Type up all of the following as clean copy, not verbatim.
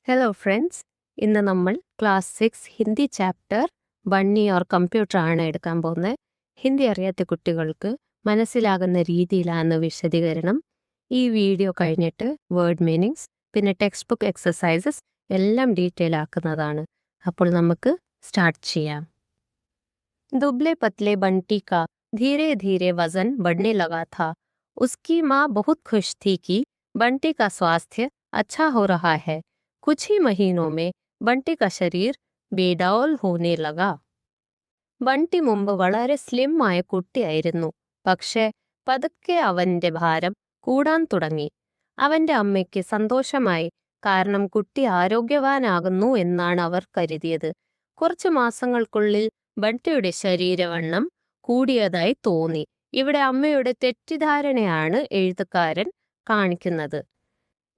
Hello friends, ഇന്ന് നമ്മൾ class 6 Hindi chapter bunny or computer ആണ് എടുക്കാൻ പോകുന്നത്. ഹിന്ദി അറിയാത്ത കുട്ടികൾക്ക് മനസ്സിലാകുന്ന രീതിയിലാണ് വിശദീകരണം. ഈ വീഡിയോ കഴിഞ്ഞിട്ട് വേർഡ് മീനിങ്സ് പിന്നെ ടെക്സ്റ്റ് ബുക്ക് എക്സസൈസസ് എല്ലാം ഡീറ്റെയിൽ ആക്കുന്നതാണ്. അപ്പോൾ നമുക്ക് സ്റ്റാർട്ട് ചെയ്യാം. दुबले पतले बंटी का धीरे धीरे वजन बढ़ने लगा था. उसकी माँ बहुत खुश थी कि बंटी का स्वास्थ्य अच्छा हो रहा है. कुछ ही महीनों में ബണ്ടി का ശരീർ ബേഡൗൽ ഹോനെ ലഗ. ബണ്ടി മുമ്പ് വളരെ സ്ലിം ആയ കുട്ടിയായിരുന്നു. പക്ഷെ പതുക്കെ അവന്റെ ഭാരം കൂടാൻ തുടങ്ങി. അവന്റെ അമ്മയ്ക്ക് സന്തോഷമായി, കാരണം കുട്ടി ആരോഗ്യവാനാകുന്നു എന്നാണ് അവർ കരുതിയത്. കുറച്ചു മാസങ്ങൾക്കുള്ളിൽ ബണ്ടിയുടെ ശരീരവണ്ണം കൂടിയതായി തോന്നി. ഇവിടെ അമ്മയുടെ തെറ്റിദ്ധാരണയാണ് എഴുത്തുകാരൻ കാണിക്കുന്നത്.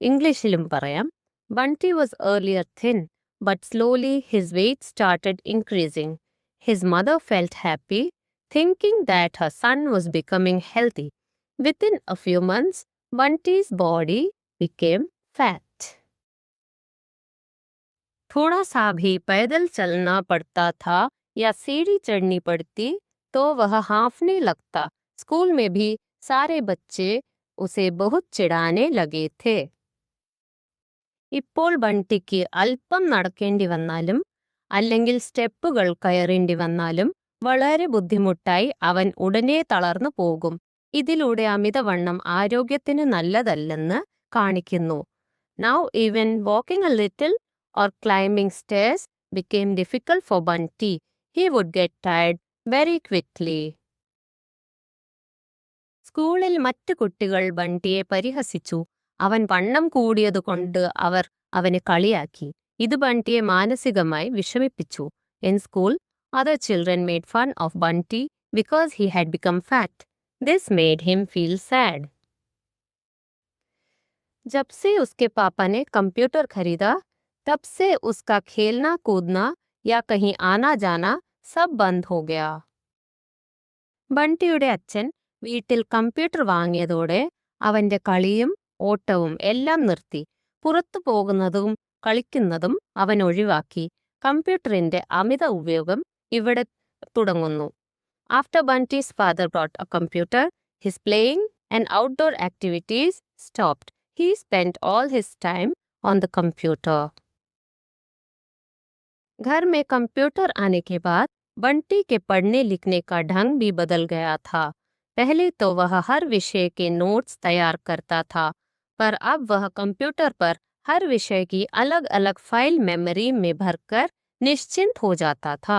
ഇംഗ്ലീഷിലും പറയാം. ബണ്ടി was earlier thin, but slowly his weight started increasing. His mother felt happy, thinking that her son was becoming healthy. Within a few months, Bunty's body became fat. थोड़ा सा भी पैदल चलना पड़ता था या सीढ़ी चढ़नी पड़ती तो वह हाँफने लगता. स्कूल में भी सारे बच्चे उसे बहुत चिढ़ाने लगे थे. ഇപ്പോൾ ബണ്ടിക്ക് അല്പം നടക്കേണ്ടി വന്നാലും അല്ലെങ്കിൽ സ്റ്റെപ്പുകൾ കയറേണ്ടി വന്നാലും വളരെ ബുദ്ധിമുട്ടായി അവൻ ഉടനെ തളർന്നു പോകും. ഇതിലൂടെ അമിതവണ്ണം ആരോഗ്യത്തിന് നല്ലതല്ലെന്ന് കാണിക്കുന്നു. Now even walking a little or climbing stairs became difficult for Bunty. He would get tired very quickly. സ്കൂളിൽ മറ്റു കുട്ടികൾ ബണ്ടിയെ പരിഹസിച്ചു. അവൻ വണ്ണം കൂടിയതുകൊണ്ട് അവർ അവനെ കളിയാക്കി. ഇത് ബണ്ടിയെ മാനസികമായി വിഷമിപ്പിച്ചു. In school, other children made fun of Bunty because he had become fat. This made him feel sad. जब से उसके पापा ने कंप्यूटर खरीदा, तब से उसका खेलना कूदना या कहीं आना जाना सब बंद हो गया. ബണ്ടിയുടെ അച്ഛൻ വീട്ടിൽ കമ്പ്യൂട്ടർ വാങ്ങിയതോടെ അവന്റെ കളിയും ഓട്ടവും എല്ലാം നിർത്തി. പുറത്തു പോകുന്നതും കളിക്കുന്നതും അവൻ ഒഴിവാക്കി. കമ്പ്യൂട്ടറിന്റെ അമിത ഉപയോഗം ഇവിടെ തുടങ്ങുന്നു. After Bunty's father bought a computer, his playing and outdoor activities stopped. He spent all his time on the computer. घर में कंप्यूटर आने के बाद बंटी के पढ़ने लिखने का ढंग भी बदल गया था. पहले तो वह हर विषय के नोट्स तैयार करता था, पर अब वह कंप्यूटर पर हर विषय की अलग अलग फाइल मेमोरी में भरकर निश्चिंत हो जाता था.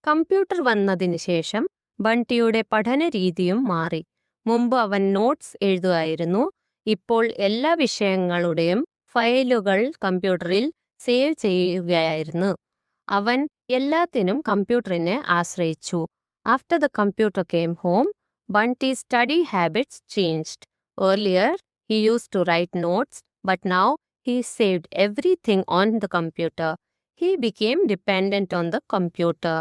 കമ്പ്യൂട്ടർ വന്നതിന് ശേഷം ബണ്ടിയുടെ പഠന രീതിയും മാറി. മുമ്പ് അവൻ നോട്ട്സ് എഴുതുമായിരുന്നു. ഇപ്പോൾ എല്ലാ വിഷയങ്ങളുടെയും ഫയലുകൾ കമ്പ്യൂട്ടറിൽ സേവ് ചെയ്യുകയായിരുന്നു. അവൻ എല്ലാത്തിനും കമ്പ്യൂട്ടറിനെ ആശ്രയിച്ചു. After the computer came home, Bunty's study habits changed. Earlier, he used to write notes, but now he saved everything on the computer. He became dependent on the computer.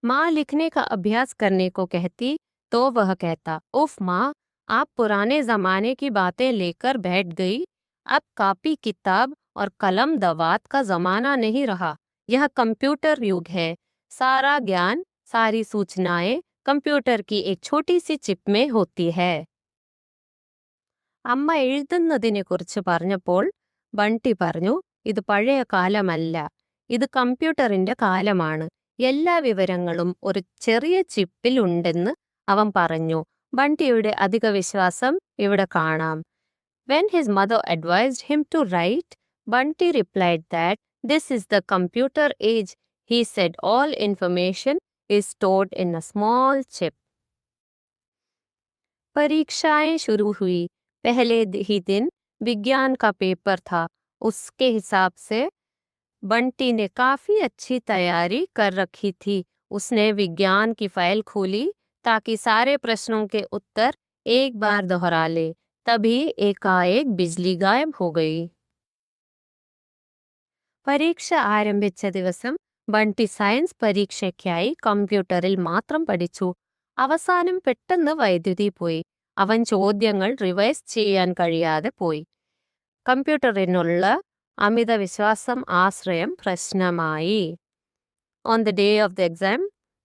माँ लिखने का अभ्यास करने को कहती तो वह कहता, उफ माँ, आप पुराने जमाने की बातें लेकर बैठ गई. अब कॉपी किताब और कलम दवात का जमाना नहीं रहा. यह कंप्यूटर युग है. सारा ज्ञान, सारी सूचनाएं कंप्यूटर की एक छोटी सी चिप में होती है. അമ്മ എഴുതുന്നതിനെ കുറിച്ച് പറഞ്ഞപ്പോൾ ബണ്ടി പറഞ്ഞു, ഇത് പഴയ കാലമല്ല, ഇത് കമ്പ്യൂട്ടറിന്റെ കാലമാണ്. എല്ലാ വിവരങ്ങളും ഒരു ചെറിയ ചിപ്പിൽ ഉണ്ടെന്ന് അവൻ പറഞ്ഞു. ബണ്ടിയുടെ അധിക വിശ്വാസം ഇവിടെ കാണാം. When his mother advised him to write, Bunty replied that this is the computer age. He said all information is stored in a small chip. परीक्षाएं शुरू हुई. पहले ही दिन विज्ञान का पेपर था. उसके हिसाब से बंटी ने काफी अच्छी तैयारी कर रखी थी. उसने विज्ञान की फाइल खोली ताकि सारे प्रश्नों के उत्तर एक बार दोहरा ले. तभी एकाएक बिजली गायब हो गई. പരീക്ഷ ആരംഭിച്ച ദിവസം ബണ്ടി സയൻസ് പരീക്ഷയ്ക്കായി കമ്പ്യൂട്ടറിൽ മാത്രം പഠിച്ചു. അവസാനം പെട്ടെന്ന് വൈദ്യുതി പോയി. അവൻ ചോദ്യങ്ങൾ റിവൈസ് ചെയ്യാൻ കഴിയാതെ പോയി. കമ്പ്യൂട്ടറിനുള്ള അമിത വിശ്വാസം ആശ്രയം പ്രശ്നമായി. On the day of the exam,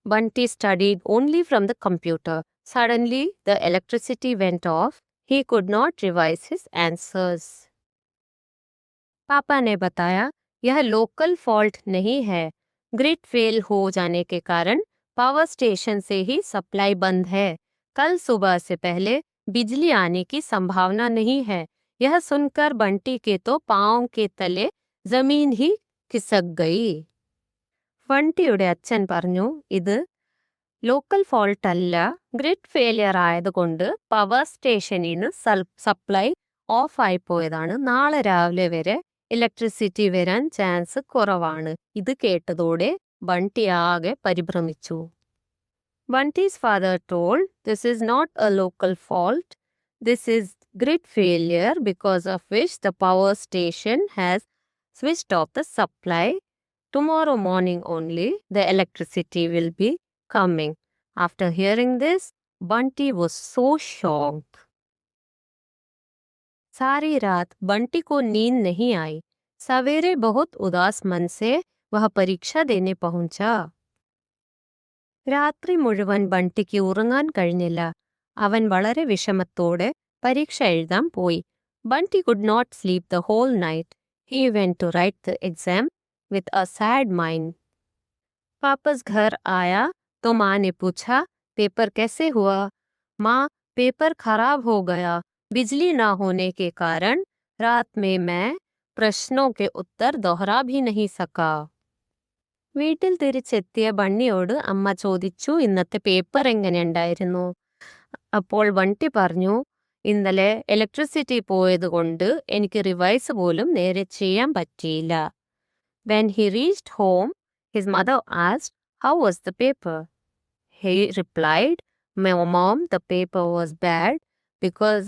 Bunty studied only from the computer. Suddenly, the electricity went off. He could not revise his answers. पापा ने बताया, यह लोकल फॉल्ट नहीं है. ग्रिड फेल हो जाने के कारण पावर स्टेशन से ही सप्लाई बंद है. कल सुबह से पहले बिजली आने की संभावना नहीं है. यह सुनकर बंटी के तो पाँव के तले जमीन ही खिसक गई. ബണ്ടിയുടെ അച്ഛൻ പറഞ്ഞു, ഇത് ലോക്കൽ ഫോൾട്ട് അല്ല, ഗ്രിഡ് ഫെയിലിയർ ആയതുകൊണ്ട് പവർ സ്റ്റേഷനിൽ നിന്ന് സപ്ലൈ ഓഫ് ആയി പോയതാണ്. നാളെ രാവിലെ വരെ ഇലക്ട്രിസിറ്റി വരാൻ ചാൻസ് കുറവാണ്. ഇത് കേട്ടതോടെ ബണ്ടി ആകെ പരിഭ്രമിച്ചു. Bunty's father told, this is not a local fault. This is grid failure because of which the power station has switched off the supply. Tomorrow morning only the electricity will be coming. After hearing this, Bunty was so shocked. सारी रात बंटी को नींद नहीं आई. सवेरे बहुत उदास मन से वह परीक्षा देने पहुंचा. രാത്രി മുഴുവൻ ബണ്ടിക്ക് ഉറങ്ങാൻ കഴിഞ്ഞില്ല. അവൻ വളരെ വിഷമത്തോടെ പരീക്ഷ എഴുതാൻ പോയി. ബണ്ടി could not sleep the whole night. He went to write the exam with a sad mind. वापस घर आया तो माँ ने पूछा, पेपर कैसे हुआ? माँ, पेपर खराब हो गया. बिजली ना होने के कारण रात में मैं प्रश्नों के उत्तर दोहरा भी नहीं सका. വീട്ടിൽ തിരിച്ചെത്തിയ ബണ്ണിയോട് അമ്മ ചോദിച്ചു, ഇന്നത്തെ പേപ്പർ എങ്ങനെയുണ്ടായിരുന്നു? അപ്പോൾ ബണ്ടി പറഞ്ഞു, ഇന്നലെ ഇലക്ട്രിസിറ്റി പോയതുകൊണ്ട് എനിക്ക് റിവൈസ് പോലും നേരെ ചെയ്യാൻ പറ്റിയില്ല. When he reached home, his mother asked, how was the paper? He replied, Mom, the paper was bad because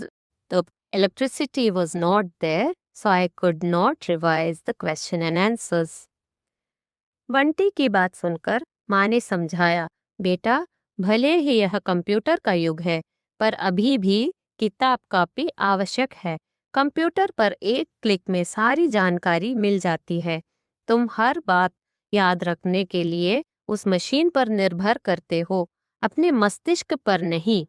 the electricity was not there, so I could not revise the question and answers. Bunty की बात सुनकर माँ ने समझाया, बेटा, भले ही यह computer का युग है, पर अभी भी किताब कॉपी आवश्यक है. कंप्यूटर पर एक क्लिक में सारी जानकारी मिल जाती है. तुम हर बात याद रखने के लिए उस मशीन पर निर्भर करते हो, अपने मस्तिष्क पर नहीं.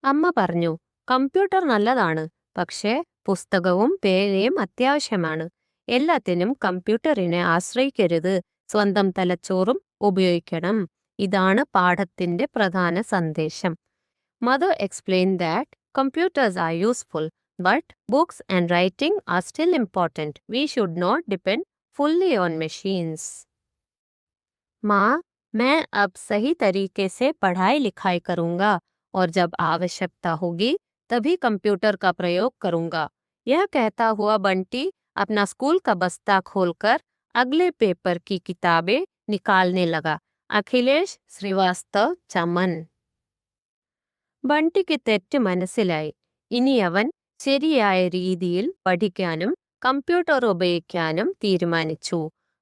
അമ്മ പറഞ്ഞു, കമ്പ്യൂട്ടർ നല്ലതാണ്, പക്ഷേ പുസ്തകവും പേനയും അത്യാവശ്യമാണ്. എല്ലാത്തിനും കമ്പ്യൂട്ടറിനെ ആശ്രയിക്കരുത്, സ്വന്തം തലച്ചോറും ഉപയോഗിക്കണം. ഇതാണ് പാഠത്തിന്റെ പ്രധാന സന്ദേശം. Mother explained that computers are useful, but books and writing are still important. We should not depend fully on machines. माँ, मैं अब सही तरीके से पढ़ाई लिखाई करूँगा और जब आवश्यकता होगी तभी कंप्यूटर का प्रयोग करूँगा. यह कहता हुआ बंटी अपना स्कूल का बस्ता खोलकर अगले पेपर की किताबें निकालने लगा. അഖിലേഷ് ശ്രീവാസ്തവ്, ചമൻ. ബണ്ടിക്ക് തെറ്റ് മനസ്സിലായി. ഇനി അവൻ ശരിയായ രീതിയിൽ പഠിക്കാനും കമ്പ്യൂട്ടർ ഉപയോഗിക്കാനും തീരുമാനിച്ചു.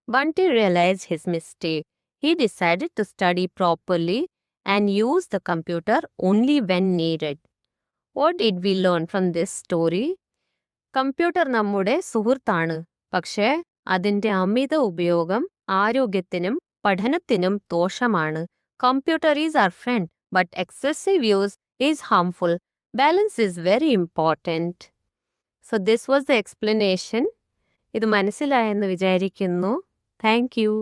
Bunty realized his mistake. He decided to study properly and use the computer only when needed. What did we learn from this story? Computer നമ്മുടെ സുഹൃത്താണ്, പക്ഷേ അതിന്റെ അമിത ഉപയോഗം ആരോഗ്യത്തിനും പഠനത്തിനും ദോഷമാണ്. Computer is our friend, but excessive use is harmful. Balance is very important. So this was the explanation. ഇത് മനസ്സിലായെന്ന് വിചാരിക്കുന്നു. Thank you.